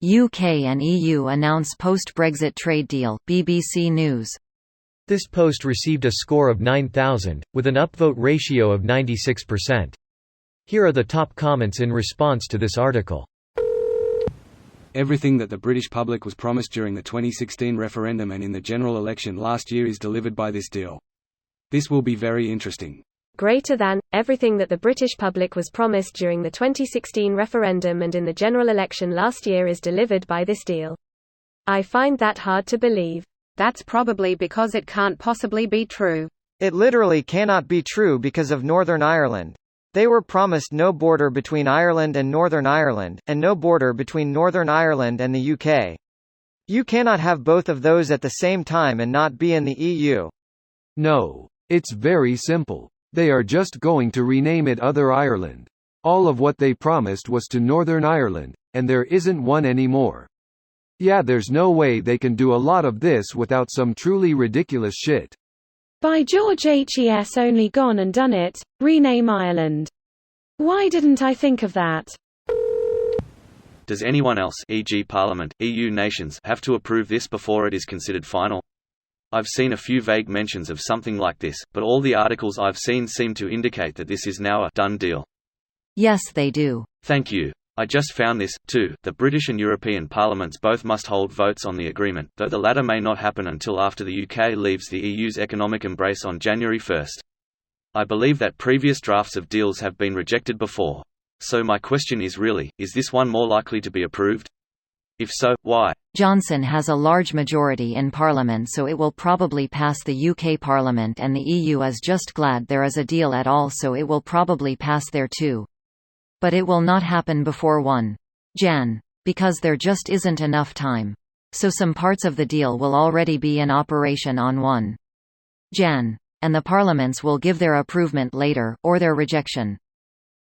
UK and EU announce post-Brexit trade deal, BBC News. This post received a score of 9,000, with an upvote ratio of 96%. Here are the top comments in response to this article. Everything that the British public was promised during the 2016 referendum and in the general election last year is delivered by this deal. This will be very interesting. Greater than, everything that the British public was promised during the 2016 referendum and in the general election last year is delivered by this deal. I find that hard to believe. That's probably because it can't possibly be true. It literally cannot be true because of Northern Ireland. They were promised no border between Ireland and Northern Ireland, and no border between Northern Ireland and the UK. You cannot have both of those at the same time and not be in the EU. No. It's very simple. They are just going to rename it Other Ireland. All of what they promised was to Northern Ireland, and there isn't one anymore. Yeah, there's no way they can do a lot of this without some truly ridiculous shit. By George H.E.S. only gone and done it, rename Ireland. Why didn't I think of that? Does anyone else, e.g. Parliament, EU nations, have to approve this before it is considered final? I've seen a few vague mentions of something like this, but all the articles I've seen seem to indicate that this is now a done deal. Yes, they do. Thank you. I just found this, too. The British and European parliaments both must hold votes on the agreement, though the latter may not happen until after the UK leaves the EU's economic embrace on January 1. I believe that previous drafts of deals have been rejected before. So my question is really, is this one more likely to be approved? If so, why? Johnson has a large majority in Parliament, so it will probably pass the UK Parliament, and the EU is just glad there is a deal at all, so it will probably pass there too. But it will not happen before 1 Jan. Because there just isn't enough time. So some parts of the deal will already be in operation on 1 Jan. And the parliaments will give their approval later, or their rejection.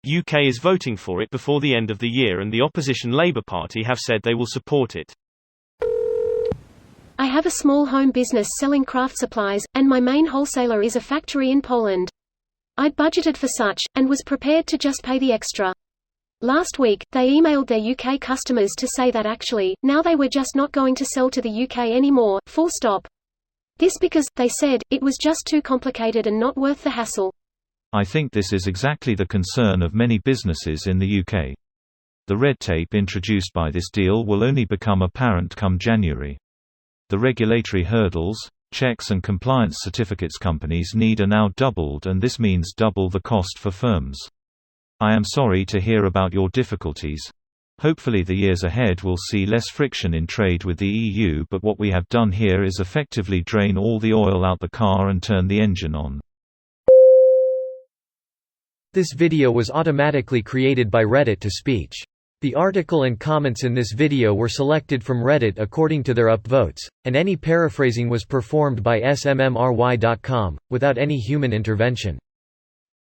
UK is voting for it before the end of the year, and the opposition Labour Party have said they will support it. I have a small home business selling craft supplies, and my main wholesaler is a factory in Poland. I'd budgeted for such, and was prepared to just pay the extra. Last week, they emailed their UK customers to say that actually, now they were just not going to sell to the UK anymore, full stop. This because, they said, it was just too complicated and not worth the hassle. I think this is exactly the concern of many businesses in the UK. The red tape introduced by this deal will only become apparent come January. The regulatory hurdles, checks and compliance certificates companies need are now doubled, and this means double the cost for firms. I am sorry to hear about your difficulties. Hopefully the years ahead will see less friction in trade with the EU, but what we have done here is effectively drain all the oil out the car and turn the engine on. This video was automatically created by Reddit to speech. The article and comments in this video were selected from Reddit according to their upvotes, and any paraphrasing was performed by smmry.com, without any human intervention.